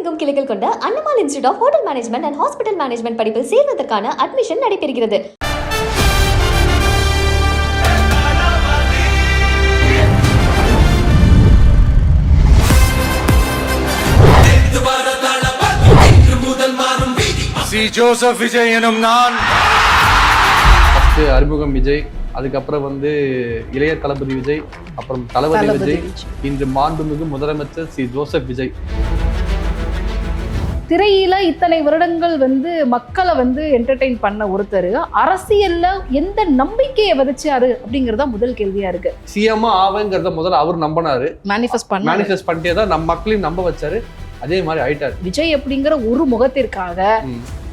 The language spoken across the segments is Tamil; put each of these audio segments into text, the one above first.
உலகெங்கும் கிளைகள் கொண்ட Annamal institute of hotel management and hospital management படிப்பில் சேர்வதற்கான அட்மிஷன் நடைபெறுகிறது. ஜோசப் விஜய் எனும் நான் அறிமுகம் விஜய், அதுக்கப்புறம் இளைய தளபதி விஜய், அப்புறம் தளபதி விஜய், இன்று மாண்புமிகு முதலமைச்சர் ஸ்ரீ ஜோசப் விஜய். திரையில இத்தனை வருடங்கள் மக்களை என்டர்டெயின் பண்ண ஒருத்தர் அரசியல்ல எந்த நம்பிக்கையை விதைச்சாரு அப்படிங்கறத முதல் கேள்வியா இருக்கு. சிஎம் ஆவேங்கிறத முதல்ல அவர் நம்பினாரு, மேனிஃபெஸ்ட் பண்ணிட்டே தான் நம்ம மக்களையும் நம்ப வச்சாரு. அதே மாதிரி ஆயிட்டாரு. விஜய் அப்படிங்கிற ஒரு முகத்திற்காக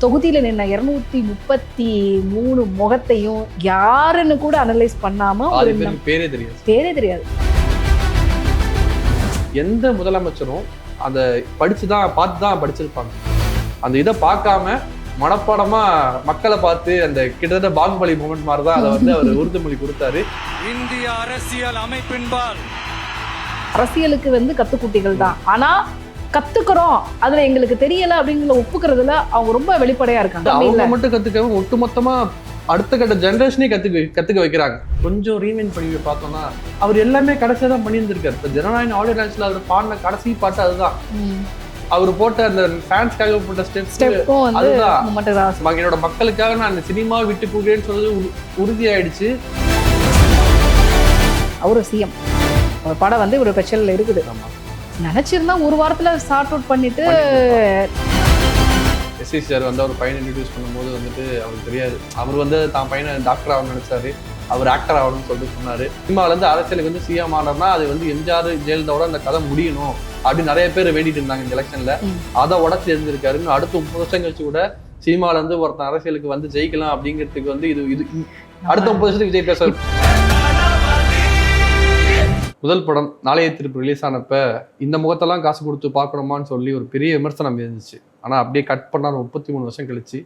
தொகுதியில நின்ன 233 முகத்தையும் யாருன்னு கூட அனலைஸ் பண்ணாம பேரே தெரியாது. எந்த முதலமைச்சரும் அந்த படிச்சுதான் பார்த்துதான் படிச்சிருப்பாங்க. அந்த இதை பார்க்காம மனப்பாடமா மக்களை பார்த்து அந்த கிட்டத்தட்ட பாகுபலி மூமெண்ட் மாதிரிதான் அதை அவர் உறுதிமொழி கொடுத்தாரு. இந்திய அரசியல் அமைப்பின்பால் அரசியலுக்கு கத்துக்குட்டிகள் தான், ஆனா கத்துக்கிறோம் அதுல எங்களுக்கு தெரியல அப்படிங்கிற ஒப்புக்கிறதுல அவங்க ரொம்ப வெளிப்படையா இருக்காங்க. அவங்க மட்டும் கத்துக்கவும் ஒட்டுமொத்தமா அடுத்த கட்ட ஜெனரேஷனே கத்துக்க வைக்கிறாங்க. கொஞ்சம் ரீமைண்ட் பண்ணி பார்த்தோம்னா அவர் எல்லாமே கடைசியா தான் பண்ணியிருந்திருக்காரு. இப்போ ஜனநாயக ஆடியோ லான்ச்ல அவர் பாடின கடைசி பாட்டு அதுதான். அவர் போட்ட அந்த ஃபேன்ஸ்க்காக போட்ட ஸ்டெப்பும் அதுதான். என்னோட மக்களுக்காக நான் அந்த சினிமா விட்டு போகிறேன்னு சொல்லி உறுதியாயிடுச்சு. அவரு சிஎம் படம் ஒரு பிரச்சனைல இருக்குது. நினைச்சிருந்தா ஒரு வாரத்துல சார்ட் அவுட் பண்ணிட்டு எஸ்சி சார் அவர் பையனை இன்ட்ரடியூஸ் பண்ணும்போது அவருக்கு தெரியாது. அவர் தான் பையனை டாக்டர் ஆகணும்னு நினைச்சாரு, அவர் ஆக்டர் ஆகணும்னு சொல்லிட்டு சொன்னாரு. சினிமாவில அரசியலுக்கு சிஎம் ஆனர்னா அது எம்ஜிஆர் ஜெயலலிதாவோட அந்த கதை முடியணும் அப்படின்னு நிறைய பேர் வேண்டிட்டு இருந்தாங்க இந்த எலெக்ஷன்ல. அதை உடச்சு எழுந்திருக்காரு. அடுத்த 30 வருஷம் கழிச்சு கூட சினிமால ஒருத்தன் அரசியலுக்கு ஜெயிக்கலாம் அப்படிங்கிறதுக்கு இது அடுத்த 30 வருஷத்துக்கு விஜய் பேச. முதல் படம் நாளைய திருப்பு ரிலீஸ் ஆனப்ப இந்த முகத்தெல்லாம் காசு கொடுத்து பார்க்கணுமான்னு சொல்லி ஒரு பெரிய விமர்சனம் இருந்துச்சு. ஆனால் அப்படியே கட் பண்ணால் 33 வருஷம் கழிச்சு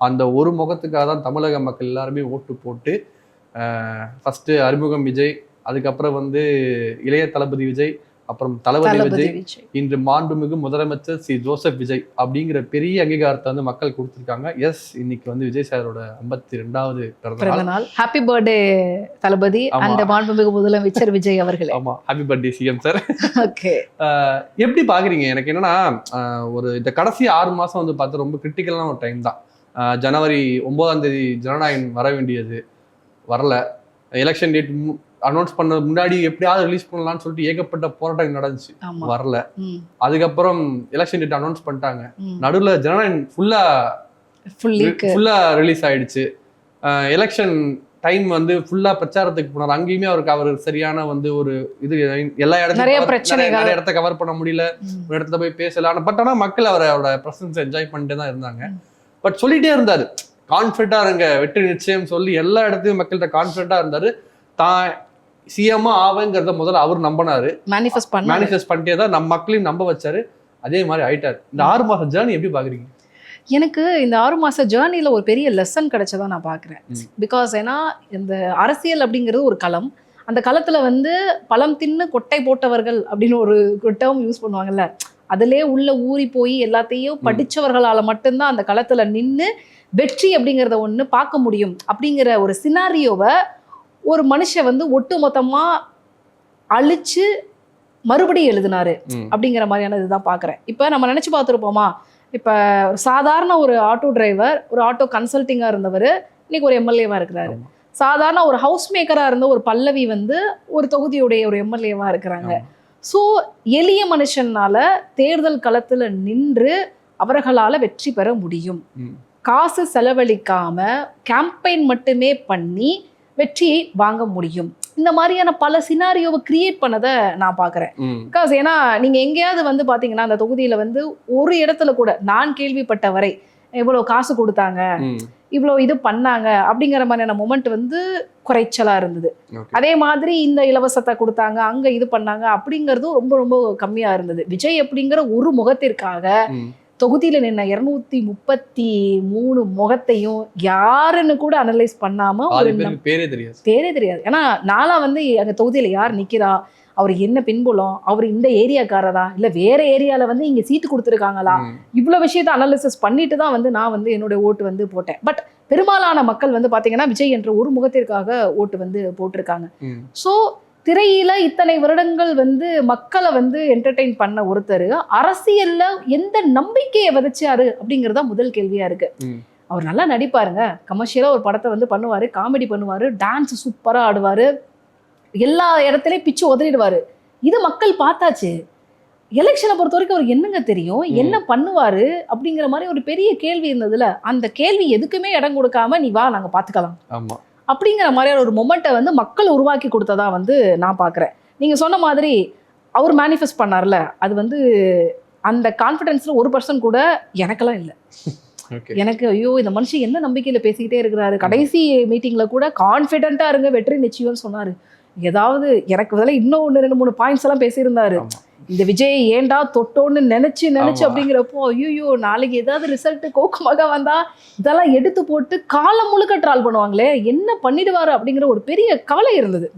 அந்த ஒரு முகத்துக்காக தான் தமிழக மக்கள் எல்லாருமே ஓட்டு போட்டு ஃபர்ஸ்ட் அறிமுகம் விஜய், அதுக்கப்புறம் இளைய தளபதி விஜய், அப்புறம் தளபதி விஜய், இன்று மாண்புமிகு முதலமைச்சர் ஸ்ரீ ஜோசப் விஜய் அப்படிங்கிற பெரிய அங்கீகாரத்தை மக்கள் கொடுத்துருக்காங்க. எஸ், இன்னைக்கு விஜய் சாரோட 52வது பிறந்த நாள். ஹாப்பி பர்த்டே தளபதி அண்ட் மாண்புமிகு முதலமைச்சர் விஜய் அவர்களே. ஆமா, happy birthday CM sir. Okay, எப்படி பாக்குறீங்க? எனக்கு என்னன்னா இந்த கடைசி 6 மாசம் பார்த்து ரொம்ப கிரிட்டிக்கலான ஒரு டைம் தான். ஜனவரி 9ஆம் தேதி ஜனநாயகம் வர வேண்டியது வரல. எலெக்ஷன் டேட் அனௌன்ஸ் பண்ண முன்னாடி எப்படியாவது ரிலீஸ் பண்ணலாம்னு சொல்லிட்டு ஏகப்பட்ட போராட்டம் நடந்துச்சு, வரல. அதுக்கப்புறம் எலெக்ஷன் டேட் அனௌன்ஸ் பண்ணிட்டாங்க. நடுவில் ஜனநாயகம் ஃபுல்லா ரிலீஸ் ஆயிடுச்சு. எலெக்ஷன் டைம் ஃபுல்லா பிரச்சாரத்துக்கு போனார். அங்கேயுமே அவர் சரியான ஒரு இது எல்லா இடத்துலையும் நிறைய இடத்த கவர் பண்ண முடியல. ஒரு இடத்துல போய் பேசல. பட் ஆனா மக்கள் அவரோட பிரசன்ஸ் என்ஜாய் பண்ணிட்டே தான் இருந்தாங்க. பட் சொல்லிட்டே இருந்தாரு, கான்ஃபிடண்டா இருங்க, வெற்றி நிச்சயம் சொல்லி எல்லா இடத்தையும் மக்கள்கிட்ட கான்ஃபிடண்டா இருந்தாரு. தான் சிஎம் ஆவேங்கிறத முதல்ல அவர் நம்பினாரு, மேனிஃபெஸ்ட் பண்ணிட்டே தான் நம்ம மக்களையும் நம்ப வச்சாரு. அதே மாதிரி ஆயிட்டாரு. இந்த 6 மாச ஜேர்னி எப்படி பாக்குறீங்க? எனக்கு இந்த 6 மாச ஜேர்னில ஒரு பெரிய லெசன் கிடைச்சதா நான் பாக்குறேன். பிகாஸ் ஏன்னா இந்த அரசியல் அப்படிங்கிறது ஒரு களம். அந்த களத்துல பழம் தின்னு கொட்டை போட்டவர்கள் அப்படின்னு ஒரு டேர்ம் யூஸ் பண்ணுவாங்கல்ல, அதுலயே உள்ள ஊறி போய் எல்லாத்தையும் படிச்சவர்களால மட்டும்தான் அந்த களத்துல நின்று வெற்றி அப்படிங்கிறத ஒண்ணு பார்க்க முடியும் அப்படிங்கிற ஒரு சினாரியோவை ஒரு மனுஷன் ஒட்டு மொத்தமா அழிச்சு மறுபடியும் எழுதினாரு அப்படிங்கிற மாதிரியான இதுதான் பாக்குறேன். இப்ப நம்ம நினைச்சு பார்த்துருப்போமா, இப்ப சாதாரண ஒரு ஆட்டோ டிரைவர், ஒரு ஆட்டோ கன்சல்டிங்கா இருந்தவர் இன்னைக்கு ஒரு எம்எல்ஏவா இருக்கிறாரு. சாதாரண ஒரு ஹவுஸ் மேக்கரா இருந்த ஒரு பல்லவி ஒரு தொகுதியுடைய ஒரு எம்எல்ஏவா இருக்கிறாங்க. ஸோ எளிய மனுஷனால தேர்தல் களத்துல நின்று அவர்களால வெற்றி பெற முடியும். காசு செலவழிக்காம கேம்பெயின் மட்டுமே பண்ணி வெற்றியை வாங்க முடியும். இந்த மாதிரியான பல சினாரியோவை கிரியேட் பண்ணதை நான் பார்க்குறேன். பிகாஸ் ஏன்னா நீங்க எங்கேயாவது பார்த்தீங்கன்னா அந்த தொகுதியில ஒரு இடத்துல கூட நான் கேள்விப்பட்ட வரை இவ்வளவு காசு கொடுத்தாங்க, இவ்வளவு இது பண்ணாங்க அப்படிங்கிற மாதிரியான மொமெண்ட் குறைச்சலா இருந்தது. அதே மாதிரி இந்த இலவசத்தை கொடுத்தாங்க, அங்க இது பண்ணாங்க அப்படிங்கிறதும் ரொம்ப ரொம்ப கம்மியா இருந்தது. விஜய் அப்படிங்கிற ஒரு முகத்திற்காக தொகுதியில நின்ன 233 முகத்தையும் யாருன்னு கூட அனலைஸ் பண்ணாம பேரே தெரியாது. ஏன்னா நாளா அங்க தொகுதியில யார் நிக்கிறா, அவர் என்ன பின்புலம், அவர் இந்த ஏரியாக்காரரா இல்ல வேற ஏரியால வந்து இங்க சீட்டு கொடுத்துருக்காங்களா, இவ்வளவு விஷயத்த அனாலிசிஸ் பண்ணிட்டு தான் வந்து நான் வந்து என்னோட ஓட்டு வந்து போட்டேன். பட் பெரும்பாலான மக்கள் வந்து பாத்தீங்கன்னா விஜய் என்ற ஒரு முகத்திற்காக ஓட்டு வந்து போட்டிருக்காங்க. ஸோ திரையில இத்தனை வருடங்கள் வந்து மக்களை வந்து என்டர்டெயின் பண்ண ஒருத்தர் அரசியல்ல எந்த நம்பிக்கையை விதைச்சாரு அப்படிங்கறத முதல் கேள்வியா இருக்கு. அவர் நல்லா நடிப்பாருங்க, கமர்ஷியலா ஒரு படத்தை வந்து பண்ணுவாரு, காமெடி பண்ணுவாரு, டான்ஸ் சூப்பரா ஆடுவாரு, எல்லா இடத்துலயும் பிச்சு உதறிடுவாரு. இது மக்கள் பார்த்தாச்சு. எலெக்ஷனை பொறுத்த வரைக்கும் அவர் என்னங்க தெரியும், என்ன பண்ணுவாரு அப்படிங்கிற மாதிரி ஒரு பெரிய கேள்வி இருந்ததுல, அந்த கேள்வி எதுக்குமே இடம் கொடுக்காம நீ வா நாங்க பாத்துக்கலாம் அப்படிங்கிற மாதிரியான ஒரு மொமெண்ட்டை வந்து மக்கள் உருவாக்கி கொடுத்ததா வந்து நான் பாக்குறேன். நீங்க சொன்ன மாதிரி அவர் மேனிஃபெஸ்ட் பண்ணார்ல, அது வந்து அந்த கான்ஃபிடன்ஸ்ல 1% கூட எனக்கெல்லாம் இல்லை. எனக்கு ஐயோ இந்த மனுஷன் என்ன நம்பிக்கையில பேசிக்கிட்டே இருக்கிறாரு. கடைசி மீட்டிங்ல கூட கான்ஃபிடென்ட்டா இருங்க வெற்றி நிச்சயம்னு சொன்னாரு. ஏதாவது எனக்கு பதிலாக இன்னும் 1-2-3 பாயிண்ட்ஸ் எல்லாம் பேசியிருந்தாரு. இந்த விஜய் ஏண்டா தொட்டோன்னு நினைச்சு அப்படிங்கிறப்போ ஐயோ நாளைக்கு ஏதாவது ரிசல்ட் கோக்கமாக வந்தா இதெல்லாம் எடுத்து போட்டு காலம் முழுக்க ட்ரால் பண்ணுவாங்களே, என்ன பண்ணிடுவாரு அப்படிங்கிற ஒரு பெரிய கவலை இருந்தது.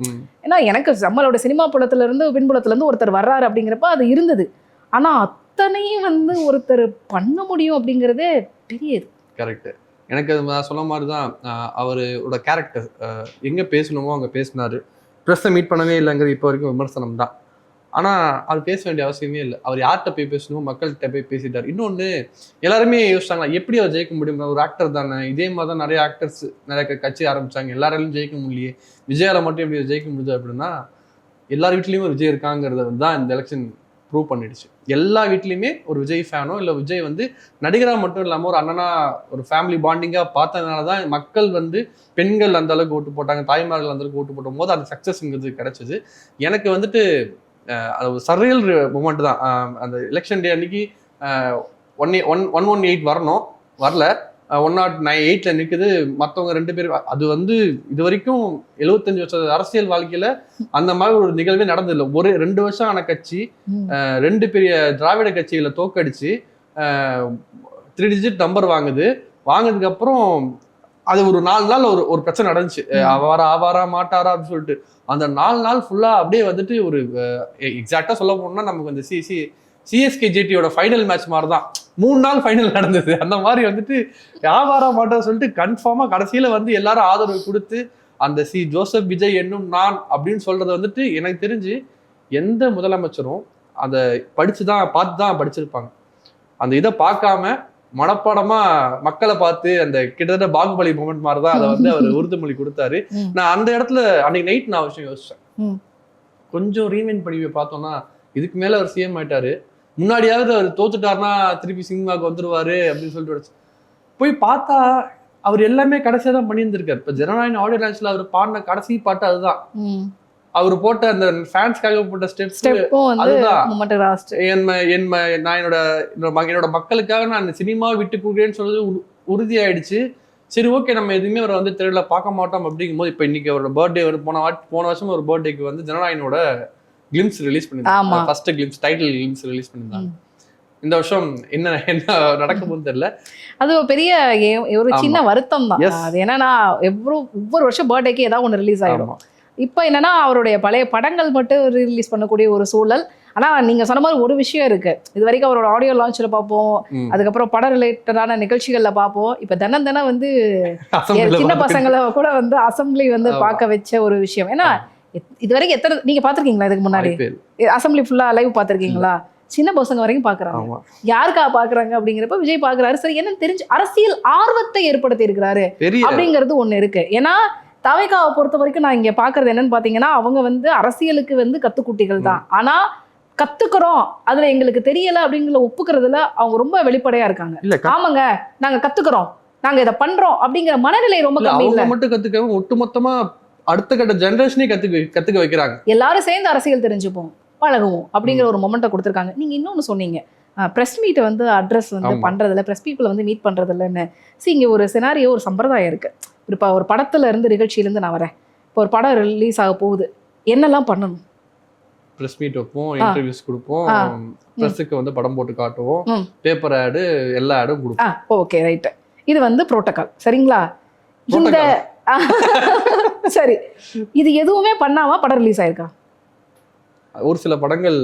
ஏன்னா எனக்கு நம்மளோட சினிமா புலத்துல இருந்து பின்புலத்துல இருந்து ஒருத்தர் வர்றாரு அப்படிங்கிறப்ப அது இருந்தது. ஆனா அத்தனையும் வந்து ஒருத்தர் பண்ண முடியும் அப்படிங்கிறதே பெரிய இது. கரெக்ட். எனக்கு அது சொன்ன மாதிரி தான் அவரோட கேரக்டர் எங்க பேசணுமோ அங்க பேசினாரு. ப்ரெஸ்ஸை மீட் பண்ணவே இல்லைங்கிறது இப்போ வரைக்கும் விமர்சனம் தான். ஆனால் அது பேச வேண்டிய அவசியமே இல்லை. அவர் யார்கிட்ட போய் பேசணுமோ மக்கள்கிட்ட போய் பேசிட்டார். இன்னொன்று எல்லாருமே யோசிச்சாங்களா எப்படி அவர் ஜெயிக்க முடியும், ஒரு ஆக்டர் தானே. இதே மாதிரி தான் நிறைய ஆக்டர்ஸ் நிறைய கட்சி ஆரம்பிச்சாங்க, எல்லாராலையும் ஜெயிக்க முடியலையே, விஜயால மட்டும் எப்படி ஜெயிக்க முடியுது அப்படின்னா எல்லார் வீட்லேயும் ஒரு விஜய் இருக்காங்கிறத தான் இந்த எலெக்ஷன் ப்ரூவ் பண்ணிடுச்சு. எல்லா வீட்லேயுமே ஒரு விஜய் ஃபேனோ இல்லை விஜய் வந்து நடிகராக மட்டும் இல்லாமல் ஒரு அண்ணனா ஒரு ஃபேமிலி பாண்டிங்காக பார்த்ததுனால தான் மக்கள் வந்து பெண்கள் அந்த அளவுக்கு ஓட்டு போட்டாங்க, தாய்மார்கள் அந்த அளவுக்கு ஓட்டு போடும் போது அந்த சக்ஸஸ்ங்கிறது கிடைச்சது. எனக்கு வந்துட்டு அது ஒரு சர்ரியல் மூமெண்ட் தான். அந்த எலெக்ஷன் டே அன்னைக்கு 118 வரணும், வரல, 108ல நிற்குது, மற்றவங்க 2 பேர். அது வந்து இது வரைக்கும் 75 வருஷம் அரசியல் வாழ்க்கையில அந்த மாதிரி ஒரு நிகழ்வே நடந்ததில்லை. 2 வருஷம் ஆன கட்சி 2 பெரிய திராவிட கட்சிகளை தோக்கடிச்சு 3 டிஜிட் நம்பர் வாங்குனதுக்கு அப்புறம் அது ஒரு 4 நாள் ஒரு பிரச்சனை நடந்துச்சு. ஆவாரா மாட்டாரா அப்படின்னு சொல்லிட்டு அந்த 4 நாள் ஃபுல்லா அப்படியே வந்துட்டு ஒரு எக்ஸாக்டா சொல்ல போனோம்னா நமக்கு அந்த சிஎஸ்கே ஜேடியோட ஃபைனல் மேட்ச் மாதிரி தான் 3 நாள் ஃபைனல் நடந்தது. அந்த மாதிரி வந்துட்டு ஆவாரா மாட்டான்னு சொல்லிட்டு கன்ஃபார்மா கடைசியில வந்து எல்லாரும் ஆதரவு கொடுத்து அந்த ஜோசப் விஜய் என்னும் நான் அப்படின்னு சொல்றத வந்துட்டு எனக்கு தெரிஞ்சு எந்த முதலமைச்சரும் அதை பார்த்து தான் படிச்சிருப்பாங்க. அந்த இதை பார்க்காம மனப்பாடமா மக்களை பார்த்து அந்த கிட்டத்தட்ட பாகுபலி மூமெண்ட் மாதிரி தான் அதை வந்து அவர் உறுதிமொழி கொடுத்தாரு. நான் அந்த இடத்துல அன்னைக்கு நைட் நான் விஷயம் யோசிச்சேன், கொஞ்சம் ரீமைண்ட் பண்ணி பார்த்தோம்னா இதுக்கு மேல அவர் சிஎம் ஆயிட்டாரு, முன்னாடியாவது அவர் தோத்துட்டாருன்னா திருப்பி சினிமாவுக்கு வந்துருவாரு அப்படின்னு சொல்லிட்டு போய் பார்த்தா அவர் எல்லாமே கடைசியா தான் பண்ணியிருந்திருக்காரு. இப்ப ஜனநாயக ஆடியோ லான்ச்ல அவர் பாடின கடைசி பாட்டு அதுதான். அவர் போட்ட அந்த ஃபேன்ஸ்க்காக போட்ட ஸ்டெப்பும் அதுதான். நான் என்னோட மக்களுக்காக நான் சினிமா விட்டு கொடுக்குறேன்னு சொல்றது உறுதியாயிடுச்சு. சரி ஓகே நம்ம எதுவுமே அவரை வந்து திரையில பார்க்க மாட்டோம் அப்படிங்கும் போது இப்ப இன்னைக்கு அவரோட பர்த்டே போன வருஷம் ஒரு பர்த்டேக்கு வந்து ஜனநாயகனோட கிளிம்ஸ் ரிலீஸ் பண்ணிருந்தாங்க, first glimpse title glimpse release பண்ணிருந்தாங்க. இந்த வருஷம் என்ன நடக்கும்னு தெரியல. அது பெரிய ஒரு சின்ன வருத்தம் தான். அது என்னன்னா ஒவ்வொரு வருஷம் பர்த்டேக்கு ஏதாவது ஒன்று ரிலீஸ் ஆயிடும். இப்போ என்னன்னா அவருடைய பழைய படங்கள் மட்டும் ரிலீஸ் பண்ணக்கூடிய ஒரு சூழல். ஆனா நீங்க சொன்ன மாதிரி ஒரு விஷயம் இருக்கு, இது வரைக்கும் அவரோட ஆடியோ லான்ச்ல பார்ப்போம், அதுக்கப்புறம் படம் ரிலேட்டடான நிகழ்ச்சிகள்ல பார்ப்போம். இப்ப தினம் வந்து சின்ன பசங்களை கூட வந்து அசம்பிளி வந்து பார்க்க வச்ச ஒரு விஷயம். ஏன்னா இது வரைக்கும் எத்தனை நீங்க பாத்திருக்கீங்களா, இதுக்கு முன்னாடி அசம்பிளி ஃபுல்லா லைவ் பாத்திருக்கீங்களா? சின்ன பசங்க வரைக்கும் பாக்குறாங்க. யாருக்கா பாக்குறாங்க அப்படிங்கிறப்ப விஜய் பாக்குறாரு. சரி என்னன்னு தெரிஞ்சு அரசியல் ஆர்வத்தை ஏற்படுத்தி இருக்கிறாரு அப்படிங்கிறது ஒண்ணு இருக்கு. ஏன்னா தவைக்காவை பொறுத்த வரைக்கும் நான் இங்க பாக்குறது என்னன்னு பாத்தீங்கன்னா அவங்க வந்து அரசியலுக்கு வந்து கத்துக்குட்டிகள் தான். ஆனா கத்துக்கிறோம் அதுல எங்களுக்கு தெரியல அப்படிங்கிற ஒப்புக்கிறதுல அவங்க ரொம்ப வெளிப்படையா இருக்காங்க. ஆமாங்க நாங்க கத்துக்கிறோம், நாங்க இதை பண்றோம் அப்படிங்கிற மனநிலை ரொம்ப கம்மி இல்ல. மட்டும் கத்துக்கவும் ஒட்டுமொத்தமா அடுத்த கட்ட ஜெனரேஷனே கத்துக்க வைக்கிறாங்க. எல்லாரும் சேர்ந்து அரசியல் தெரிஞ்சுப்போம் பழகுவோம் அப்படிங்கிற ஒரு மொமெண்ட்டை கொடுத்துருக்காங்க. நீங்க இன்னொன்னு சொன்னீங்க, ப்ரெஸ் மீட்டை வந்து அட்ரஸ் வந்து பண்றதில்ல, ப்ரெஸ் பீப்புளை வந்து மீட் பண்றதில்லன்னு. இங்க ஒரு சினாரியோ ஒரு சம்பிரதாயம் இருக்கு. இப்போ ஒரு படத்துல இருந்து நிகழ்ச்சியிலேருந்து நான் வரேன், இப்போ ஒரு படம் ரிலீஸ் ஆக போகுது, என்னெல்லாம் பண்ணணும்? ப்ரெஸ் மீட் வைப்போம், இன்டர்வியூஸ் கொடுப்போம், ப்ரெஸ்ஸுக்கு வந்து படம் போட்டு காட்டுவோம், பேப்பர் ஆடு எல்லா ஆடும் கொடுப்போம். ஓகே ரைட்டு, இது வந்து புரோட்டோகால் சரிங்களா? இந்த சரி இது எதுவுமே பண்ணாம படம் ரிலீஸ் ஆயிருக்கா? ஒரு சில படங்கள்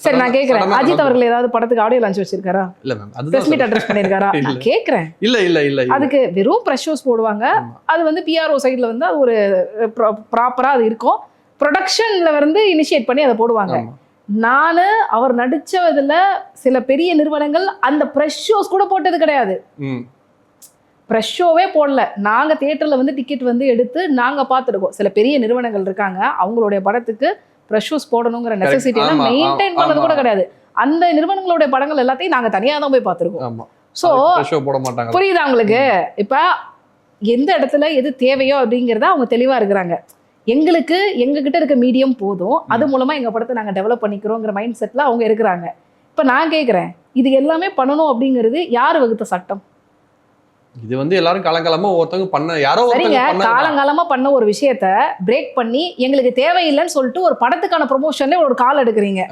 சரி நான் கேக்குறேன், அஜித் அவர்கள் ஏதாவது படத்துக்கு ஆடியோ லான்ச் வச்சிருக்காரா? இல்ல மேம், பிரஸ் மீட் அட்ரஸ் பண்ணிருக்காரா? நான் கேக்குறேன். இல்ல அதுக்கு வெறும் பிரஸ் ஷோஸ் போடுவாங்க. அது வந்து பிஆர்ஓ சைடுல வந்து அது ஒரு ப்ராப்பரா அது இருக்கும். ப்ரொடக்ஷன்ல வந்து இனிஷியேட் பண்ணி அதை போடுவாங்க. நானு அவர் நடிச்சதுல சில பெரிய நிறுவனங்கள் அந்த பிரஸ் ஷோஸ் கூட போட்டது கிடையாது. பிரஸ் ஷோவே போடல. நாங்க தியேட்டர்ல வந்து டிக்கெட் வந்து எடுத்து நாங்க பார்த்துருக்கோம். சில பெரிய நிறுவனங்கள் இருக்காங்க, அவங்களுடைய படத்துக்கு பிரஸ் ஷோஸ் போடணுங்கிற நெசசிட்டி எல்லாம் மெயின்டைன் பண்ணது கூட கிடையாது. அந்த நிறுவனங்களுடைய படங்கள் எல்லாத்தையும் நாங்க தனியா தான் போய் பார்த்துருக்கோம். சோ புரியுதா உங்களுக்கு? இப்ப எந்த இடத்துல எது தேவையோ அப்படிங்கறத அவங்க தெளிவா இருக்கிறாங்க. எங்களுக்கு எங்க கிட்ட இருக்க மீடியம் போதும், அது மூலமா எங்க படத்தை நாங்க டெவலப் பண்ணிக்கிறோங்கிற மைண்ட் செட்ல அவங்க இருக்கிறாங்க. இப்ப நான் கேக்குறேன், இது எல்லாமே பண்ணணும் அப்படிங்கிறது யாரு வகுத்த சட்டம்? இது வந்து எல்லாரும் காலங்காலமா ஒருத்தவங்க பண்ண யாரோ காலங்காலமா பண்ண ஒரு விஷயத்த பிரேக் பண்ணி எங்களுக்கு தேவையில்லைன்னு சொல்லிட்டு ஒரு படத்துக்கான ப்ரொமோஷன்ல ஒரு கால் எடுக்கிறீங்க.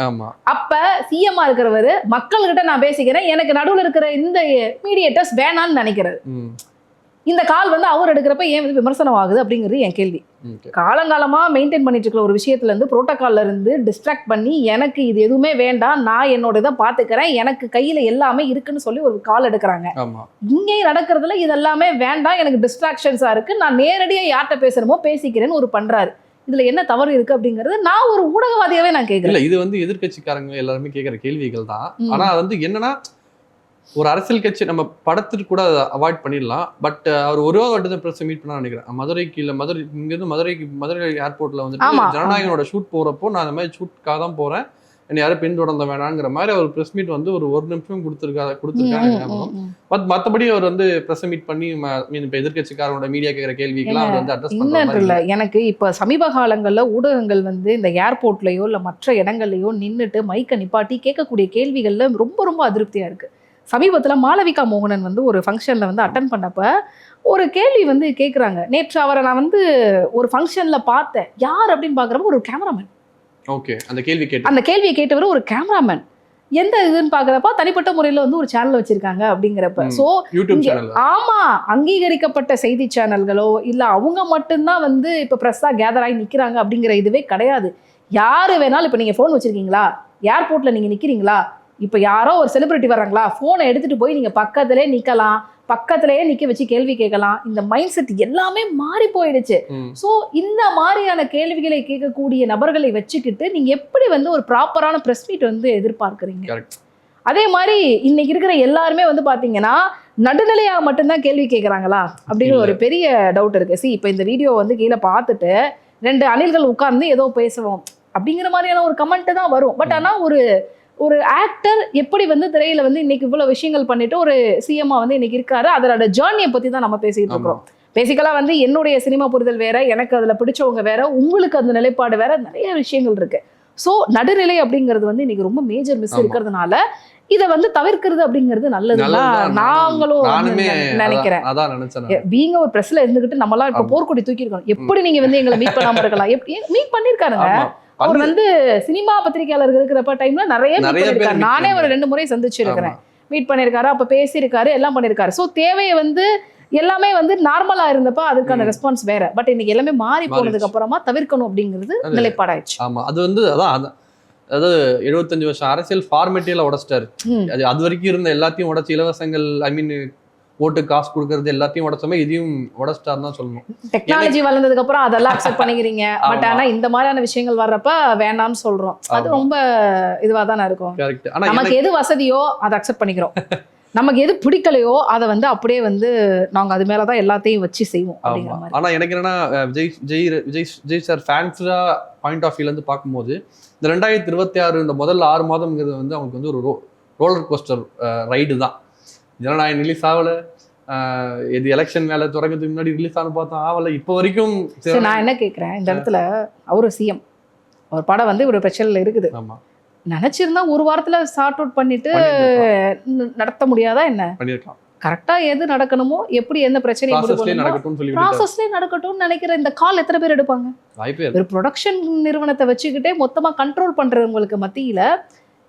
அப்ப சிஎம்ஆ இருக்கிறவரு மக்கள்கிட்ட நான் பேசிக்கிறேன், எனக்கு நடுவில் இருக்கிற இந்த மீடியேட்டர்ஸ் வேணான்னு நினைக்கிறது. இந்த கால் வந்து அவர் எடுக்கிறப்ப ஏன் வந்து விமர்சனம் ஆகுது அப்படிங்கிறது என் கேள்வி. காலங்காலமா மெயின்டைன் பண்ணிட்டு இருக்கிற ஒரு விஷயத்துல இருந்து புரோட்டோகால்ல இருந்து டிஸ்ட்ராக்ட் பண்ணி எனக்கு இது எதுவுமே வேண்டாம், நான் என்னோட இதை பாத்துக்கிறேன், எனக்கு கையில எல்லாமே இருக்குன்னு சொல்லி ஒரு கால் எடுக்கிறாங்க. இங்கேயும் நடக்கிறதுல இது எல்லாமே வேண்டாம், எனக்கு டிஸ்ட்ராக்ஷன்ஸா இருக்கு, நான் நேரடியா யார்கிட்ட பேசணுமோ பேசிக்கிறேன்னு ஒரு பண்றாரு. இதுல என்ன தவறு இருக்கு அப்படிங்கிறது நான் ஒரு ஊடகவாதியாவே நான் கேட்கிறேன். இது வந்து எதிர்கட்சிக்காரங்க எல்லாருமே கேட்கிற கேள்விகள் தான். ஆனா வந்து என்னன்னா, ஒரு அரசியல் கட்சி நம்ம படத்துக்கு கூட அவாய்ட் பண்ணிடலாம். பட் அவர் ஒரு வாட்டி தான் பிரஸ் மீட் பண்ண நினைக்கிறேன். மதுரை இங்கிருந்து மதுரை ஏர்போர்ட்ல வந்துட்டு ஜனநாயகனோட ஷூட் போறப்போ நான் அந்த மாதிரி ஷூட்காக தான் போறேன், என்ன யாரும் பின்தொடர்ந்த வேணாங்கிற மாதிரி அவர் பிரஸ் மீட் வந்து ஒரு நிமிஷம் கொடுத்துருக்காங்க. மற்றபடி அவர் வந்து பிரஸ் மீட் பண்ணி இப்ப எதிர்கட்சிக்காரனோட மீடியா கேட்கிற கேள்விக்கெல்லாம் அவர் வந்து அட்ரஸ் பண்ணல. எனக்கு இப்ப சமீப காலங்கள்ல ஊடகங்கள் வந்து இந்த ஏர்போர்ட்லயோ இல்ல மற்ற இடங்கள்லயோ நின்றுட்டு மைக்க நிப்பாட்டி கேட்கக்கூடிய கேள்விகள்ல ரொம்ப ரொம்ப அதிருப்தியா இருக்கு. சமீபத்தில் மாளவிகா மோகனன் வந்து ஒரு ஃபங்க்ஷனில் வந்து அட்டன் பண்ணப்ப ஒரு கேள்வி வந்து கேட்குறாங்க. நேற்று அவரை நான் வந்து ஒரு ஃபங்க்ஷனில் பார்த்தேன். யார் அப்படின்னு பார்க்குறப்ப ஒரு கேமராமேன். ஓகே, அந்த கேள்வியை கேட்டவர் ஒரு கேமராமேன். எந்த இதுன்னு பார்க்குறப்ப தனிப்பட்ட முறையில் வந்து ஒரு சேனல் வச்சிருக்காங்க அப்படிங்கிறப்ப. ஸோ ஆமா, அங்கீகரிக்கப்பட்ட செய்தி சேனல்களோ இல்லை அவங்க மட்டும்தான் வந்து இப்போ ப்ரெஸ்ஸாக கேதர் ஆகி நிற்கிறாங்க அப்படிங்கிற இதுவே கிடையாது. யாரு வேணாலும் இப்போ நீங்கள் ஃபோன் வச்சிருக்கீங்களா, ஏர்போர்ட்டில் நீங்கள் நிற்கிறீங்களா, இப்போ யாரோ ஒரு செலிபிரிட்டி வர்றாங்களா, ஃபோனை எடுத்துட்டு போய் நீங்க பக்கத்திலே நிக்கலாம், பக்கத்திலேயே நிக்க வச்சு கேள்வி கேட்கலாம். இந்த மைண்ட் செட் எல்லாமே மாறி போயிடுச்சு. ஸோ இந்த மாதிரியான கேள்விகளை கேட்கக்கூடிய நபர்களை வச்சுக்கிட்டு நீங்க எப்படி வந்து ஒரு ப்ராப்பரான ப்ரெஸ் மீட் வந்து எதிர்பார்க்குறீங்க? அதே மாதிரி இன்னைக்கு இருக்கிற எல்லாருமே வந்து பாத்தீங்கன்னா நடுநிலையாக மட்டும்தான் கேள்வி கேட்கறாங்களா அப்படிங்கிற ஒரு பெரிய டவுட் இருக்கு. இப்போ இந்த வீடியோ வந்து கீழே பார்த்துட்டு 2 அணில்கள் உட்கார்ந்து ஏதோ பேசுவோம் அப்படிங்கிற மாதிரியான ஒரு கமெண்ட் தான் வரும். பட் ஆனா ஒரு ஆக்டர் எப்படி வந்து திரையில வந்து இன்னைக்கு இவ்வளவு விஷயங்கள் பண்ணிட்டு ஒரு சிஎம்ஆ வந்து இன்னைக்கு இருக்காரு, அதோட ஜேர்னியை பத்தி தான் நம்ம பேசிட்டு இருக்கிறோம். பேசிக்கலா வந்து என்னுடைய சினிமா புரிதல் வேற, எனக்கு அதுல பிடிச்சவங்க வேற, உங்களுக்கு அந்த நிலைப்பாடு வேற, நிறைய விஷயங்கள் இருக்கு. ஸோ நடுநிலை அப்படிங்கிறது வந்து இன்னைக்கு ரொம்ப மேஜர் மிஸ் இருக்கிறதுனால இதை வந்து தவிர்க்கிறது அப்படிங்கிறது நல்லதுதான் நாங்களும் நினைக்கிறேன். பீங்க ஒரு பிரஸ்ல இருந்துகிட்டு நம்மளாம் இப்ப போர்க்கொடி தூக்கி இருக்கோம். எப்படி நீங்க வந்து எங்களை மீட் பண்ணாம இருக்கலாம்? எப்படி மீட் பண்ணிருக்காருங்க அவர் வந்து சினிமா பத்திரிகையாளர்கள் இருக்கிறப்ப டைம்ல நிறைய பண்ணிருக்காரு. நானே ஒரு 2 முறை சந்திச்சு இருக்கிறேன், மீட் பண்ணிருக்காரு, அப்ப பேசியிருக்காரு, எல்லாம் பண்ணிருக்காரு. சோ தேவையை வந்து எல்லாமே வந்து நார்மலா இருந்தப்ப அதுக்கான ரெஸ்பான்ஸ் வேற. பட் இன்னைக்கு எல்லாமே மாறி போனதுக்கு அப்புறமா தவிர்க்கணும் அப்படிங்கிறது நிலைப்பாடாயிடுச்சு. ஆமா, அது வந்து அதான் அதாவது 75 வருஷம் அரசியல் ஃபார்மேட்டில உடைச்சிட்டாரு. அது வரைக்கும் இருந்த எல்லாத்தையும் உடைச்சு இலவசங்கள், ஐ மீன் ஓட்டு காசு கொடுக்கறது எல்லாத்தையும் உடச்சமே இதையும் உடச்சிட்டாருன்னு தான் சொல்லணும். டெக்னாலஜி வளர்ந்ததுக்கு அப்புறம் அதெல்லாம் அக்செப்ட் பண்ணிக்கிறீங்க. பட் ஆனா இந்த மாதிரியான விஷயங்கள் வர்றப்ப வேண்டாம்னு சொல்றோம். அது ரொம்ப இதுவா தானே இருக்கும். நமக்கு எது வசதியோ அதை அக்செப்ட் பண்ணிக்கிறோம், நமக்கு எது பிடிக்கலையோ அதை வந்து அப்படியே வந்து நாங்க அது மேலதான் எல்லாத்தையும் வச்சு செய்வோம். ஆனா எனக்கு என்னன்னா விஜய் சார் ஃபேன்ஸா பாயிண்ட் ஆஃப் வியூல இருந்து பார்க்கும்போது இந்த 2026 இந்த முதல் 6 மாதம்ங்கிறது வந்து அவங்களுக்கு வந்து ஒரு ரோலர் கோஸ்டர் ரைடு தான். ஜனநாயகம் ரிலீஸ் ஆகல, இது எலெக்ஷன் வேலை தொடங்கிறதுக்கு முன்னாடி ரிலீஸ் ஆன பார்த்தோம், ஆகல இப்போ வரைக்கும். நான் என்ன கேட்குறேன், இந்த இடத்துல அவரு சிஎம், ஒரு படம் வந்து ஒரு பிரச்சனையில் இருக்குது. நினைச்சிருந்தா ஒரு வாரத்துல சார்ட் அவுட் பண்ணிட்டு நடத்த முடியாதா என்ன? பண்ணிருக்கலாம். கரெக்டா எது நடக்கணுமோ, எப்படி எந்த பிரச்சனையும் ப்ராசஸ்லயே நடக்கட்டும்னு நினைக்கிற இந்த கால் எத்தனை பேர் எடுப்பாங்க? ஒரு ப்ரொடக்ஷன் நிறுவனத்தை வச்சுக்கிட்டே மொத்தமா கண்ட்ரோல் பண்றவங்களுக்கு மத்தியில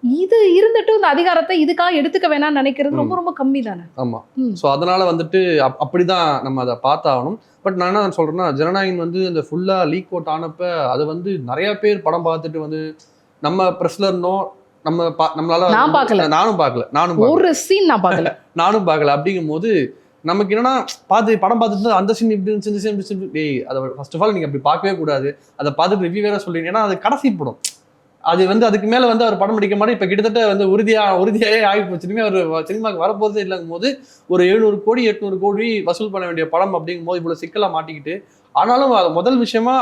இது இருந்துட்டு இந்த அதிகாரத்தை இதுக்காக எடுத்துக்க வேணாம்னு நினைக்கிறது ரொம்ப ரொம்ப கம்மி தானே. ஆமா, ஸோ அதனால வந்துட்டு அப்படிதான் நம்ம அதை பார்த்தாகணும். பட் நான் என்ன சொல்றேன்னா, ஜனநாயகம் வந்து இந்த ஃபுல்லா லீக் அவுட் ஆனப்ப அதை வந்து நிறைய பேர் படம் பார்த்துட்டு வந்து நம்ம பிரஸ்ல இருந்தோம், நம்மளால நான் பார்க்கல. நானும் பார்க்கல ஒரு சீன் நான் பார்க்கல. நானும் பார்க்கல. அப்படிங்கும் போது நமக்கு என்னன்னா படம் பார்த்துட்டு அந்த சீன் இப்படி இருந்துச்சு, இந்த சீன் டேய் அதை ஃபர்ஸ்ட் ஆஃப் ஆல் நீங்க அப்படி பார்க்கவே கூடாது. அதை பார்த்துட்டு ரிவ்யூ வேற சொல்றீங்க. ஏன்னா அது கடைசி படம். அது அதுக்கு மேல அவர் படம் பிடிக்க மாதிரி இப்ப கிட்டத்தட்ட உறுதியாவே ஆகி போச்சுமே. அவர் சினிமாக்கு வரப்போறதே இல்லைங்கும் போது ஒரு 700 கோடி 800 கோடி வசூல் பண்ண வேண்டிய படம் அப்படிங்கும் போது இவ்வளவு சிக்கலா மாட்டிக்கிட்டு, ஆனாலும் முதல் விஷயமா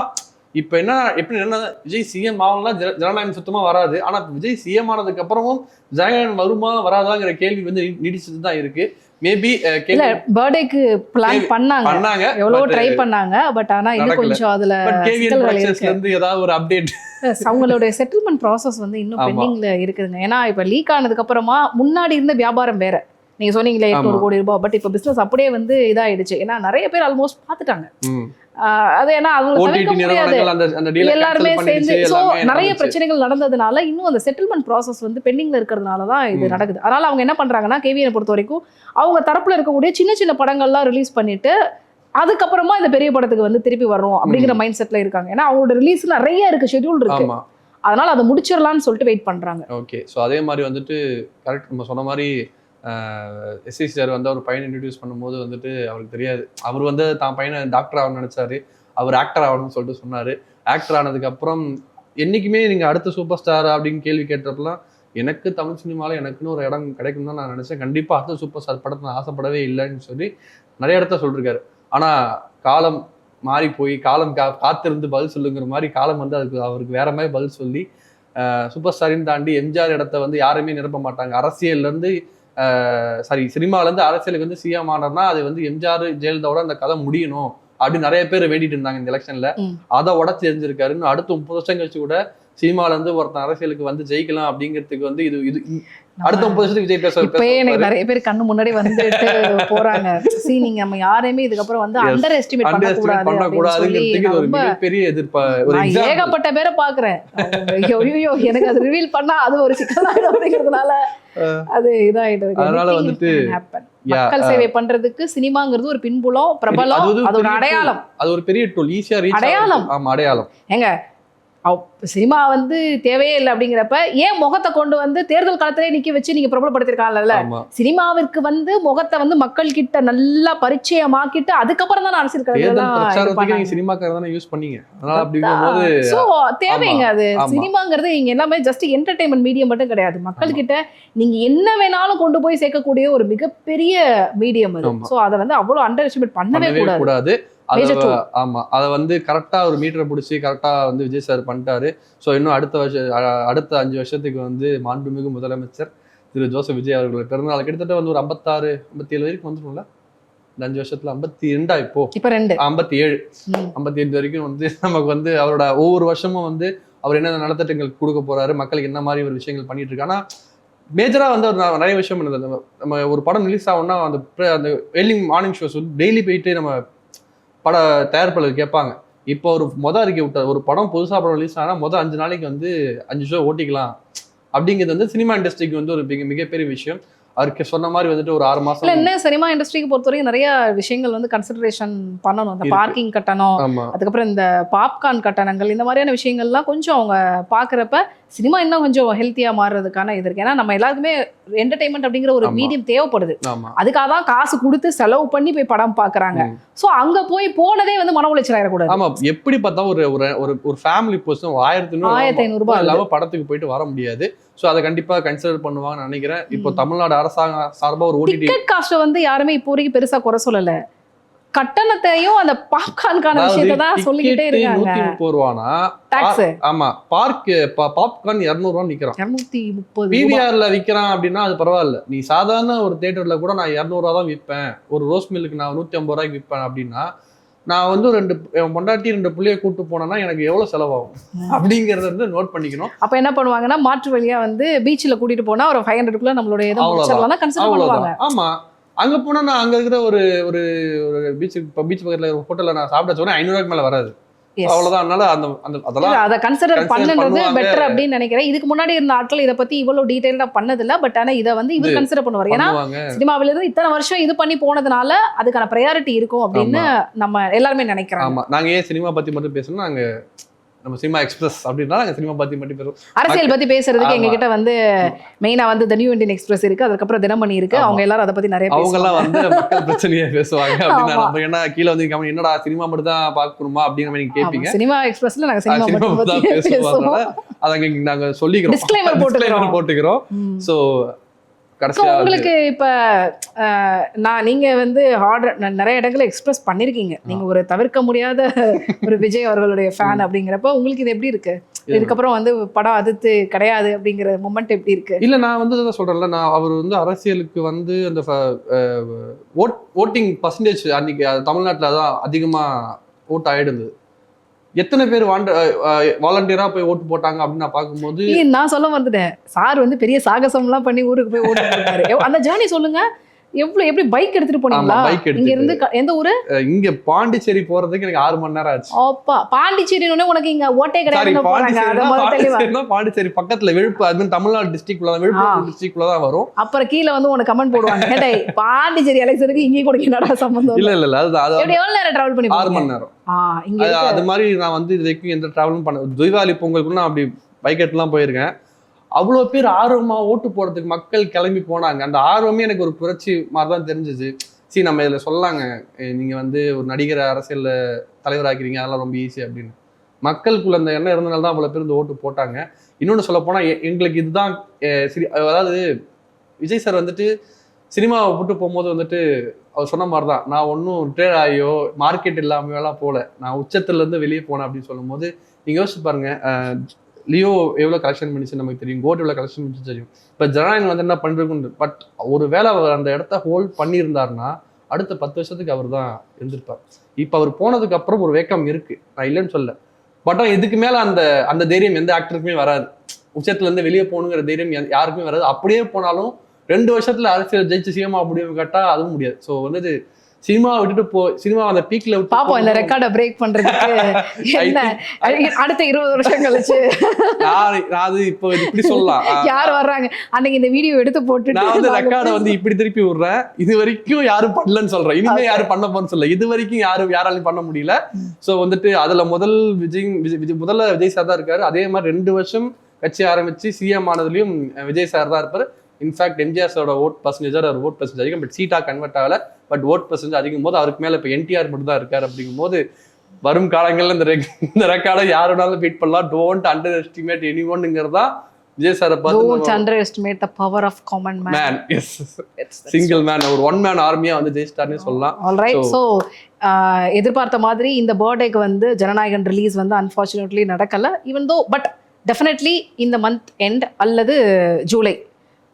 இப்ப என்ன விஜய் சிஎம் ஆகலாம், ஜனநாயகம் சுத்தமா வராது. ஆனா விஜய் சிஎம் ஆனதுக்கு அப்புறமும் ஜனநாயகம் வருமா வராதாங்கிற கேள்வி நீடிச்சுட்டு தான் இருக்கு. மேபி பர்த்டேக்கு பிளான் பண்ணாங்க, எவ்வளவோ ட்ரை பண்ணாங்க. பட் ஆனா இன்னும் கொஞ்சம் அதுல இருந்து ஏதாவது ஒரு அப்டேட், அவங்களுடைய செட்டில்மெண்ட் ப்ராசஸ் இன்னும் பெண்டிங்ல இருக்குதுங்க. ஏன்னா இப்ப லீக் ஆனதுக்கு அப்புறமா முன்னாடி இருந்த வியாபாரம் வேற. நீங்க சொன்னீங்களே 800 கோடி ரூபாய், பட் இப்ப பிசினஸ் அப்படியே இதாயிடுச்சு. ஏன்னா நிறைய பேர் ஆல்மோஸ்ட் பாத்துட்டாங்க. அது ஏன்னா எல்லாருமே சேர்ந்து நிறைய பிரச்சனைகள் நடந்ததுனால இன்னும் அந்த செட்டில்மெண்ட் ப்ராசஸ் பெண்டிங்ல இருக்கிறதுனாலதான் இது நடக்குது. அதனால அவங்க என்ன பண்றாங்கன்னா, கேவியை பொறுத்த வரைக்கும் அவங்க தரப்புல இருக்கக்கூடிய சின்ன சின்ன படங்கள்லாம் ரிலீஸ் பண்ணிட்டு அதுக்கப்புறமா இந்த பெரிய படத்துக்கு திருப்பி வரும் அப்படிங்கிற மைண்ட் செட்ல இருக்காங்க. ஏன்னா அவங்களோட ரிலீஸ் நிறைய இருக்கு, ஷெட்யூல் இருக்கு. அதனால அதை முடிச்சிடலாம்னு சொல்லிட்டு வெயிட் பண்றாங்க. ஓகே, ஸோ அதே மாதிரி கரெக்ட் நம்ம சொன்ன மாதிரி எஸ்எஸ்சி சார் அவர் பையனை இன்ட்ரடியூஸ் பண்ணும்போது அவருக்கு தெரியாது. அவர் தான் பையனை டாக்டர் ஆகணும்னு நினைச்சாரு, அவர் ஆக்டர் ஆகணும்னு சொல்லிட்டு சொன்னாரு. ஆக்டர் ஆனதுக்கு அப்புறம் என்னைக்குமே நீங்க அடுத்த சூப்பர் ஸ்டார் அப்படின்னு கேள்வி கேட்டப்பெல்லாம் எனக்கு தமிழ் சினிமால எனக்குன்னு ஒரு இடம் கிடைக்கும் தான் நான் நினைச்சேன். கண்டிப்பா அடுத்த சூப்பர் ஸ்டார் படத்தை நான் ஆசைப்படவே இல்லைன்னு சொல்லி நிறைய இடத்த சொல்லிருக்காரு. ஆனா காலம் மாறி போய் காலம் காத்திருந்து பதில் சொல்லுங்கிற மாதிரி காலம் அதுக்கு அவருக்கு வேற மாதிரி பதில் சொல்லி சூப்பர் ஸ்டாரின்னு தாண்டி எம்ஜிஆர் இடத்த யாருமே நிரப்ப மாட்டாங்க. அரசியல்ல இருந்து சினிமால இருந்து அரசியலுக்கு சிஎம் ஆனர்னா அது எம்ஜிஆர் ஜெயலலிதாவோட அந்த கதை முடியணும் அப்படின்னு நிறைய பேர் வேண்டிட்டு இருந்தாங்க இந்த எலெக்ஷன்ல. அதை உடச்சு தெரிஞ்சிருக்காருன்னு அடுத்த 30 வருஷம் கழிச்சு கூட சினிமால ஒருத்தன் அரசியலுக்கு ஜெயிக்கலாம் அப்படிங்கிறதுக்கு இது அடுத்த 30 வருஷத்துக்கு விஜய் பேச நிறைய பேர் கண்ணு முன்னாடி போறாங்க. நீங்க நம்ம யாரையுமே இதுக்கப்புறம் அண்டர் எஸ்டிமேட் பண்ணக்கூடாதுங்கிறதுக்கு ஒரு மிகப்பெரிய எதிர்ப்பு. ஏகப்பட்ட பேரை பாக்குறேன். ஐயோ எனக்கு அது ரிவீல் பண்ணா அது ஒரு சிக்கலாயிடும் அப்படிங்கிறதுனால அது இதாயிட்டு. அதனால மக்கள் சேவை பண்றதுக்கு சினிமாங்கிறது ஒரு பின்புலம், பிரபலம், அது ஒரு அடையாளம், அது ஒரு பெரிய டூல், ஈஸியா ரீச் அடையாளம். ஆமா அடையாளம். ஏங்க சினிமா தேவையே இல்லை அப்படிங்கிறப்ப ஏன் முகத்தை கொண்டு தேர்தல் காலத்திலே நிக்க வச்சு நீங்க பிரபலப்படுத்திருக்காங்கல்ல. சினிமாவிற்கு முகத்தை மக்கள் கிட்ட நல்லா பரிச்சயமாக்கிட்டு அதுக்கப்புறம் தான் அரசியல் சினிமாக்காரதானே யூஸ் பண்ணீங்க. தேவைங்க. அது சினிமாங்கிறது நீங்க எல்லாமே ஜஸ்ட் என்டர்டைன்மெண்ட் மீடியம் மட்டும் கிடையாது. மக்கள் கிட்ட நீங்க என்ன வேணாலும் கொண்டு போய் சேர்க்கக்கூடிய ஒரு மிகப்பெரிய மீடியம் அது. சோ அதை அவ்வளவு அண்டர் எஸ்டிமேட் பண்ணவே கூடாது. ஆமா, அதை கரெக்டா ஒரு மீட்டரை பிடிச்சி கரெக்டா விஜய் சார் பண்ணிட்டாரு. ஸோ இன்னும் அடுத்த 5 வருஷத்துக்கு மாண்புமிகு முதலமைச்சர் திரு ஜோசப் விஜய் அவர்களோட பிறந்தநாள் கிட்டத்தட்ட ஒரு 56 57 வரைக்கும் வந்துடும்ல. இந்த 5 வருஷத்துல 52 இப்போ 57 வரைக்கும் நமக்கு அவரோட ஒவ்வொரு வருஷமும் அவர் என்ன நலத்திட்டங்கள் கொடுக்க போறாரு, மக்களுக்கு என்ன மாதிரி ஒரு விஷயங்கள் பண்ணிட்டு இருக்கு. ஆனா மேஜரா ஒரு நிறைய விஷயம் பண்ணுது. நம்ம ஒரு படம் ரிலீஸ் ஆகும்னா அந்த ஏர்லி மார்னிங் ஷோஸ் டெய்லி போயிட்டு நம்ம பட தயாரிப்பாளர் கேட்பாங்க. இப்போ ஒரு அறிக்கை விட்டார், ஒரு படம் புதுசா படம் ரிலீஸ் ஆனா 5 நாளைக்கு 5 ஷோ ஓட்டிக்கலாம் அப்படிங்கிறது சினிமா இண்டஸ்ட்ரிக்கு ஒரு மிகப்பெரிய விஷயம். அவருக்கு சொன்ன மாதிரி ஒரு 6 மாசம் என்ன சினிமா இண்டஸ்ட்ரிக்கு பொறுத்தவரைக்கும் நிறைய விஷயங்கள் கன்சிடரேஷன் பண்ணணும். இந்த பார்க்கிங் கட்டணம், அதுக்கப்புறம் இந்த பாப்கார்ன் கட்டணங்கள், இந்த மாதிரியான விஷயங்கள்லாம் கொஞ்சம் அவங்க பாக்குறப்ப சினிமா இன்னும் கொஞ்சம் ஹெல்த்தியா மாறுறதுக்கான இது இருக்கு. ஏன்னா நம்ம எல்லாருக்குமே என்டர்டைன்மெண்ட் அப்படிங்கிற ஒரு மீடியம் தேவைப்படுது. அதுக்காக தான் காசு கொடுத்து செலவு பண்ணி போய் படம் பாக்குறாங்க. சோ அங்க போனதே மன உளைச்சல் ஆயிடக்கூடாது. ஆமா, எப்படி பார்த்தா ஒரு ஃபேமிலி பர்சன் 1500 ரூபாய் இல்லாம படத்துக்கு போயிட்டு வர முடியாது. சோ அதை கண்டிப்பா கன்சிடர் பண்ணுவாங்கன்னு நினைக்கிறேன். இப்போ தமிழ்நாடு அரசாங்கம் சார்பா ஒரு ஓடிடி டிக்கெட் காஸ்ட் யாருமே இப்போ வரைக்கும் பெருசா குறை சொல்லல. கட்டணத்தையும் அந்த பாப்கார்னுக்கான விஷயத்தை தான் சொல்லிக்கிட்டே இருக்காங்க. 130 ரூபானா டாக்ஸ். ஆமா, பாப்கார்ன் 200 ரூபாய் நிக்கிறான். 230 பிவிஆர்ல விக்கிறான் அப்படின்னா அது பரவாயில்ல. நீ சாதாரண ஒரு தியேட்டர்ல கூட நான் 200 ரூபா தான் விற்பேன், ஒரு ரோஸ் மில்லுக்கு நான் 150 ரூபாய்க்கு விற்பேன் அப்படின்னா நான் 2 பொண்டாட்டி 2 பிள்ளைய கூட்டு போனேன்னா எனக்கு எவ்வளவு செலவாகும் அப்படிங்கறத நோட் பண்ணிக்கணும். அப்ப என்ன பண்ணுவாங்கன்னா மாற்று வழியா பீச்ல கூட்டிட்டு போனா ஒரு 500 நம்மளோட ஏதோ கன்சிடர் பண்ணுவாங்க. ஆமா, அங்க போனா நான் அங்க இருக்கிற ஒரு பீச் பக்கத்துல ஒரு ஹோட்டல்ல நான் சாப்பிட சொன்னா 500 ரூபாய்க்கு மேல வராது. அவ்வளவுதான். அதனால அதெல்லாம் அதை கன்சிடர் பண்ணது பெட்டர் அப்படின்னு நினைக்கிறேன். இதுக்கு முன்னாடி இருந்த ஆட்கள் இதை பத்தி இவ்வளவு டீடைலா பண்ணது இல்ல. பட் ஆனா இதை இவர் கன்சிடர் பண்ணுவார். ஏன்னா சினிமாவில இருந்து இத்தனை வருஷம் இது பண்ணி போனதுனால அதுக்கான ப்ரையாரிட்டி இருக்கும் அப்படின்னு நம்ம எல்லாருமே நினைக்கிறோம். ஆமா, நாங்க ஏன் சினிமா பத்தி மட்டும் பேசணும், நாங்க நம்ம சினிமா எக்ஸ்பிரஸ் அப்படின்னா நாங்கள் சினிமா பத்தி மட்டும் பேசுவோம். அரசியல் பத்தி பேசுறதுக்கு எங்க ஆமா. கிட்ட வந்து மெயினா வந்து த நியூ இந்தியன் எக்ஸ்பிரஸ் இருக்கு, அதுக்கப்புறம் தினமணி இருக்கு. ஆமா. அவங்க எல்லாரும் அதை பத்தி நிறைய அவங்க எல்லாம் பேசுவாங்க. வந்து மக்கள் பிரச்சனையை பேசுவாங்க அப்படின்னு ஆமா. நம்ம ஏன்னா கீழே வந்து கமெண்ட் என்னடா சினிமா மட்டும் தான் பார்க்கணுமா அப்படிங்கிற மாதிரி நீங்க கேட்பீங்க. ஆமா, சினிமா எக்ஸ்பிரஸ்ல நாங்க சினிமா சினிமா மட்டும் தான் பத்தி பேசுவோம். பேசுவோம். அதை நாங்க சொல்லிக்கிறோம். Disclaimer போட்டுக்கிறோம். போட்டுக்கிறோம். ம். ஸோ So, கடைசியா உங்களுக்கு இப்ப நீங்க வந்து நிறைய இடங்களை எக்ஸ்பிரஸ் பண்ணிருக்கீங்க. நீங்க ஒரு தவிர்க்க முடியாத ஒரு விஜய் அவர்களுடைய ஃபேன் அப்படிங்கிறப்ப உங்களுக்கு இது எப்படி இருக்கு? இதுக்கப்புறம் வந்து படம் அதிர்த்து கிடையாது அப்படிங்கிற மொமெண்ட் எப்படி இருக்கு? இல்ல நான் வந்து அதான் சொல்றேன்ல, நான் அவர் வந்து அரசியலுக்கு வந்து அந்த ஓட்டிங் பர்சன்டேஜ் அன்னைக்கு தமிழ்நாட்டுல தான் அதிகமா ஓட் ஆயிடுது. எத்தனை பேர் வாலண்டியரா போய் ஓட்டு போட்டாங்க அப்படின்னு நான் பார்க்கும்போது நான் சொல்ல வந்துட்டேன், சார் வந்து பெரிய சாகசம் எல்லாம் பண்ணி ஊருக்கு போய் ஓட்டு போட்டாரு. அந்த ஜேர்னி சொல்லுங்க, எப்படி பைக் எடுத்துட்டு போனீங்களா? ஆமா, bike எடுத்துட்டு. இங்க இருந்து எந்த ஊரு? இங்க பாண்டிச்சேரி போறதுக்கு எனக்கு 6 மணி நேரம் ஆச்சு. அப்பா, பாண்டிச்சேரி உனக்கு இங்க ஓட்டே சாரி, கிடையாது போறாங்க. அத மாதிரி தெளிவா. பாண்டிச்சேரி பக்கத்துல விழுப்பு, அது மாதிரி தமிழ்நாடு டிஸ்ட்ரிக்ட்ல தான், விழுப்புரம் டிஸ்ட்ரிக்ட்ல தான் வரும். அப்புறம் கீழே வந்து உனக்கு கமெண்ட் போடுவாங்க, டேய் பாண்டிச்சேரி எலெக்ஷனுக்கு இங்கே கூட என்னடா சம்பந்தம்? இல்ல அது எப்படி எவ்வளவு நேரம் டிராவல் பண்ணி 6 மணி நேரம். இங்க அது மாதிரி நான் வந்து இது வரைக்கும் எந்த டிராவலும் பண்ண, தீபாவளி பொங்கலுக்கு நான் அப்படி பைக் எடுத்துலாம் போயிருக்கேன். அவ்வளோ பேர் ஆர்வமா ஓட்டு போடுறதுக்கு மக்கள் கிளம்பி போனாங்க. அந்த ஆர்வமே எனக்கு ஒரு புரட்சி மாதிரி தான் தெரிஞ்சிச்சு. சரி, நம்ம இதில் சொல்லாங்க, நீங்க வந்து ஒரு நடிகரை அரசியல்ல தலைவராக்கிறீங்க, அதெல்லாம் ரொம்ப ஈஸி அப்படின்னு. மக்களுக்குள்ள அந்த எண்ணம் இருந்தனால தான் அவ்வளோ பேர் இந்த ஓட்டு போட்டாங்க. இன்னொன்று சொல்ல போனா எங்களுக்கு இதுதான் அதாவது விஜய் சார் வந்துட்டு சினிமாவை விட்டு போகும்போது வந்துட்டு அவர் சொன்ன மாதிரி தான், நான் ஒன்றும் ரிட்டையர் ஆகியோ மார்க்கெட் இல்லாமலாம் போகல, நான் உச்சத்துலேருந்து வெளியே போனேன் அப்படின்னு சொல்லும் போது நீங்கள் யோசிச்சு பாருங்க. லியோ எவ்வளோ கலெக்ஷன் பண்ணிச்சு நமக்கு தெரியும், கோட் எவ்வளோ கலெக்ஷன் பண்ணிச்சு தெரியும். இப்போ ஜனநாயகம் வந்து என்ன பண்ணுறதுன்னு, பட் ஒரு வேளை அவர் அந்த இடத்த ஹோல்ட் பண்ணியிருந்தாருன்னா அடுத்த 10 வருஷத்துக்கு அவர் தான் இருந்திருப்பார். இப்போ அவர் போனதுக்கு அப்புறம் ஒரு வேக்கம் இருக்கு, நான் இல்லைன்னு சொல்ல. பட் இதுக்கு மேலே அந்த தைரியம் எந்த ஆக்டருக்குமே வராது. உச்சத்துலேருந்து வெளியே போகணுங்கிற தைரியம் யாருக்குமே வராது. அப்படியே போனாலும் 2 வருஷத்துல அரசியல் ஜெயிச்சு சிஎம் அப்படின்னு கேட்டா அதுவும் முடியாது. ஸோ வந்து சினிமா விட்டுட்டு சினிமா அந்த பீக்ல விட்டு பாப்போம் இந்த ரெக்கார்டை பிரேக் பண்றதுக்கு என்ன அடுத்த 20 வருஷம் கழிச்சு அது இப்போ இப்படி சொல்லலாம், யார் வர்றாங்க அன்னைக்கு இந்த வீடியோ எடுத்து போட்டு நான் வந்து ரெக்கார்டை வந்து இப்படி திருப்பி விடுறேன். இது வரைக்கும் யாரும் பண்ணலன்னு சொல்றேன், இனிமே யாரும் பண்ண போறேன்னு சொல்ல, இது வரைக்கும் யாராலையும் பண்ண முடியல. ஸோ வந்துட்டு அதுல முதல்ல விஜய் சார் தான் இருக்காரு. அதே மாதிரி 2 வருஷம் கட்சி ஆரம்பிச்சு சிஎம் ஆனதுலயும் விஜய் சார் தான் இருப்பாரு. இன்ஃபேக்ட் எம்ஜிஆரோட ஓட் பர்சன்டேஜ் அதிகம், பட் சீட்டா கன்வெர்ட் ஆகல. பட் ஓட் பர்சன்டேஜ் அதிகம் போது அவருக்கு மேல இப்போ என்டிஆர் மட்டும் தான் இருக்காரு. அப்படிங்கும் போது வரும் காலங்கள்ல இந்த ரெக்கார்டை யாருனாலும் பீட் பண்ணலாம். டோன்ட் அண்டர் எஸ்டிமேட் எனி ஒன்னுங்கிறதா விஜய் சாரை பார்த்து underestimate the power of common man. Yes, single man, ஒரு ஒன் மேன் ஆர்மியா வந்து ஜெயிச்சிட்டாருன்னு சொல்லலாம். ஆல்ரைட். ஸோ எதிர்பார்த்த மாதிரி இந்த பர்த்டேக்கு வந்து ஜனநாயகன் ரிலீஸ் வந்து அன்ஃபார்ச்சுனேட்லி நடக்கல. ஈவன் தோ பட் டெஃபினெட்லி இந்த மந்த் எண்ட் அல்லது ஜூலை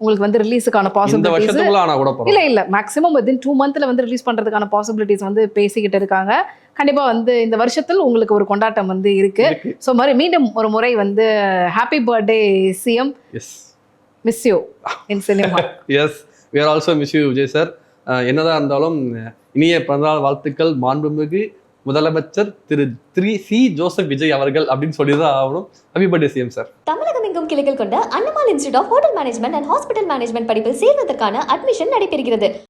உங்களுக்கு வந்து ரிலீஸுக்கான பாசிபிலிட்டிஸ் இல்ல மேக்ஸிமம் வித்தின் 2 மந்த்ல வந்து ரிலீஸ் பண்றதுக்கான பாசிபிலிட்டிஸ் வந்து பேசிக்கிட்டு இருக்காங்க. கண்டிப்பா வந்து இந்த வருஷத்தில் உங்களுக்கு ஒரு கொண்டாட்டம் வந்து இருக்கு. ஸோ மீண்டும் ஒரு முறை வந்து happy birthday CM. Miss you in cinema. Yes, we are also miss you Vijay sir. என்னதான் இருந்தாலும் இனிய பிறந்தநாள் வாழ்த்துக்கள் மாண்புமிகு முதலமைச்சர் திரு சி ஜோசப் விஜய் அவர்கள் அப்படின்னு சொல்லிதான் ஆகணும். Happy birthday CM sir. தமிழகம் எங்கும் கிளைகள் கொண்ட Annamal institute of hotel management and hospital management படிப்பில் சேர்வதற்கான அட்மிஷன் நடைபெறுகிறது.